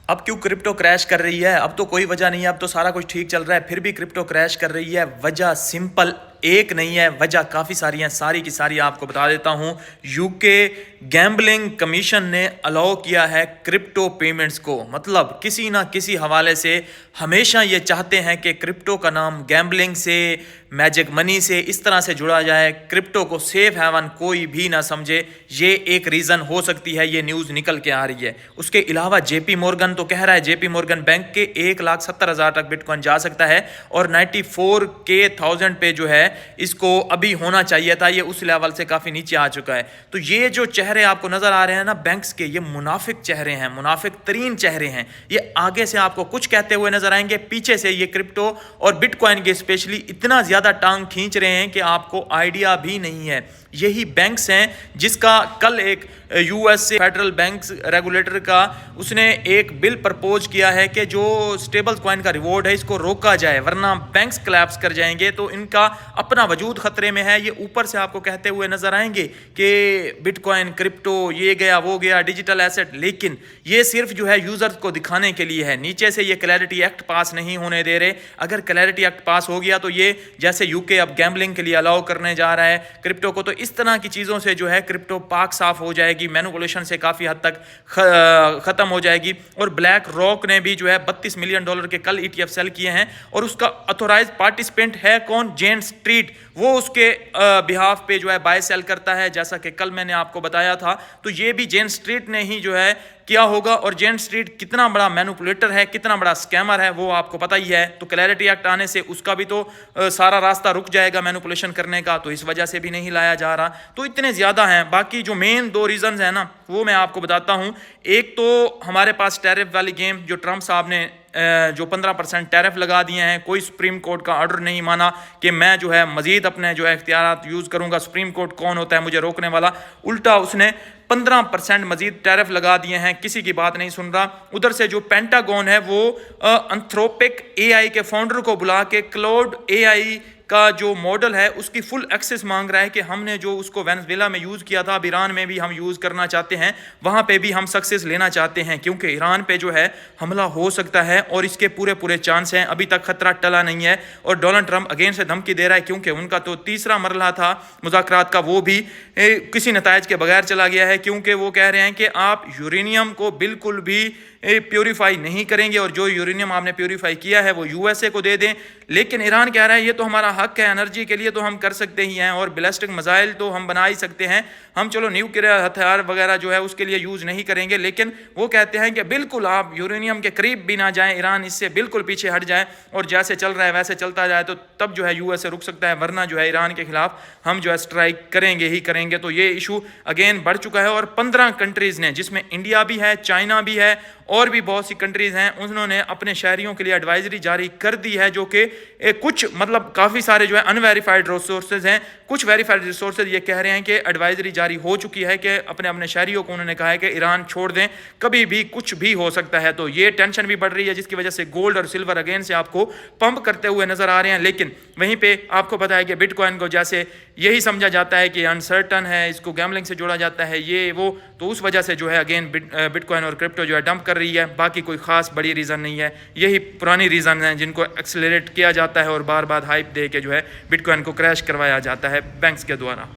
अब क्यों crypto crash कर रही है? अब तो कोई वजह नहीं है, अब तो सारा कुछ ठीक चल रहा है, फिर भी क्रिप्टो क्रैश कर रही है। वजह सिंपल एक नहीं है, वजह काफ़ी सारी हैं, सारी की सारी आपको बता देता हूं। यूके गैम्बलिंग कमीशन ने अलाउ किया है क्रिप्टो पेमेंट्स को, मतलब किसी ना किसी हवाले से हमेशा ये चाहते हैं कि क्रिप्टो का नाम गैम्बलिंग से, मैजिक मनी से, इस तरह से जुड़ा जाए, क्रिप्टो को सेफ हेवन कोई भी ना समझे। ये एक रीज़न हो सकती है, ये न्यूज़ निकल के आ रही है। उसके अलावा जेपी मॉर्गन तो कह रहा है, जेपी मॉर्गन बैंक के 1,70,000 तक बिटकॉइन जा सकता है और 94,000 पे जो है इसको अभी होना चाहिए था, ये उस लेवल से काफ़ी नीचे आ चुका है। तो ये जो चेहरे आपको नज़र आ रहे हैं ना बैंक्स के, ये मुनाफिक चेहरे हैं, मुनाफिक तरीन चेहरे हैं। ये आगे से आपको कुछ कहते हुए नजर आएंगे, पीछे से ये क्रिप्टो और बिटकॉइन के स्पेशली इतना ज़्यादा टांग खींच रहे हैं कि आपको आइडिया भी नहीं है। यही बैंक्स हैं जिसका कल एक यूएस से फेडरल बैंक्स रेगुलेटर का उसने एक बिल प्रपोज किया है कि जो स्टेबल कॉइन का रिवॉर्ड है इसको रोका जाए, वरना बैंक्स क्लैप्स कर जाएंगे। तो इनका अपना वजूद खतरे में है। ये ऊपर से आपको कहते हुए नजर आएंगे कि बिटकॉइन, क्रिप्टो, ये गया वो गया, डिजिटल एसेट, लेकिन ये सिर्फ जो है यूजर्स को दिखाने के लिए है। नीचे से ये क्लैरिटी एक्ट पास नहीं होने दे रहे। अगर क्लैरिटी एक्ट पास हो गया तो ये जैसे यूके अब गैम्बलिंग के लिए अलाउ करने जा रहा है क्रिप्टो को, तो इस तरह की चीज़ों से जो है क्रिप्टो पाक साफ हो जाएगी, मैनिपुलेशन से काफ़ी हद तक ख़त्म हो जाएगी। और ब्लैक रॉक ने भी जो है $32 मिलियन के कल ETF सेल किए हैं और उसका ऑथोराइज पार्टिसिपेंट है कौन? जेन स्ट्रीट। वो उसके बिहाफ पे जो है बाय सेल करता है, जैसा कि कल मैंने आपको बताया था। तो ये भी जेन स्ट्रीट ने ही जो है किया होगा। और जेन स्ट्रीट कितना बड़ा मैनिपुलेटर है, कितना बड़ा स्कैमर है, वो आपको पता ही है। तो क्लैरिटी एक्ट आने से उसका भी तो सारा रास्ता रुक जाएगा मैनिपुलेशन करने का, तो इस वजह से भी नहीं लाया जा रहा। तो इतने ज़्यादा हैं। बाकी जो मेन दो रीजंस हैं ना, वो मैं आपको बताता हूँ। एक तो हमारे पास टैरिफ वाली गेम, जो ट्रंप साहब ने जो 15% टैरिफ लगा दिए हैं, कोई सुप्रीम कोर्ट का ऑर्डर नहीं माना कि मैं जो है मजीद अपने जो है इख्तियारात यूज़ करूँगा। सुप्रीम कोर्ट कौन होता है मुझे रोकने वाला? उल्टा उसने 15% मजीद टैरिफ लगा दिए हैं, किसी की बात नहीं सुन रहा। उधर से जो पेंटागन है वो एंथ्रोपिक AI के फाउंडर को बुला के क्लाउड AI का जो मॉडल है उसकी फुल एक्सेस मांग रहा है कि हमने जो उसको वेनेजुएला में यूज़ किया था, अब ईरान में भी हम यूज़ करना चाहते हैं, वहाँ पे भी हम सक्सेस लेना चाहते हैं, क्योंकि ईरान पे जो है हमला हो सकता है और इसके पूरे पूरे चांस हैं। अभी तक खतरा टला नहीं है और डोनाल्ड ट्रंप अगेन से धमकी दे रहा है, क्योंकि उनका तो तीसरा मरला था मुज़ाकरात का, वो भी किसी नतायज के बगैर चला गया है। क्योंकि वो कह रहे हैं कि आप यूरेनियम को बिल्कुल भी प्योरीफाई नहीं करेंगे और जो यूरेनियम आपने प्योरीफाई किया है वो USA को दे दें। लेकिन ईरान कह रहा है ये तो हमारा हक है, एनर्जी के लिए तो हम कर सकते ही हैं और बैलिस्टिक मिसाइल तो हम बना ही सकते हैं, हम चलो न्यूक्लियर हथियार वगैरह जो है उसके लिए यूज़ नहीं करेंगे। लेकिन वो कहते हैं कि बिल्कुल आप यूरेनियम के करीब भी ना जाएं, ईरान इससे बिल्कुल पीछे हट जाए और जैसे चल रहा है वैसे चलता जाए, तो तब जो है USA रुक सकता है, वरना जो है ईरान के खिलाफ हम जो है स्ट्राइक करेंगे ही करेंगे। तो ये इशू अगेन बढ़ चुका है और 15 कंट्रीज़ ने, जिसमें इंडिया भी है, चाइना भी है और भी बहुत सी कंट्रीज़ हैं, उन्होंने अपने शहरियों के लिए एडवाइजरी जारी कर दी है, जो कि कुछ मतलब काफ़ी सारे जो है अनवेरीफाइड रिसोर्सेज हैं, कुछ वेरीफाइड रिसोर्सेज ये कह रहे हैं कि एडवाइजरी जारी हो चुकी है कि अपने अपने शहरियों को उन्होंने कहा है कि ईरान छोड़ दें, कभी भी कुछ भी हो सकता है। तो ये टेंशन भी बढ़ रही है, जिसकी वजह से गोल्ड और सिल्वर अगेन से आपको पंप करते हुए नजर आ रहे हैं। लेकिन वहीं पे आपको पता है कि बिटकॉइन को जैसे यही समझा जाता है कि अनसर्टन है, इसको गैम्बलिंग से जोड़ा जाता है, ये वो, तो उस वजह से जो है अगेन बिटकॉइन और क्रिप्टो जो है डंप कर रही है। बाकी कोई खास बड़ी रीज़न नहीं है, यही पुरानी रीज़न है जिनको एक्सेलरेट किया जाता है और बार बार हाइप दे के जो है बिटकॉइन को क्रैश करवाया जाता है बैंक्स के द्वारा।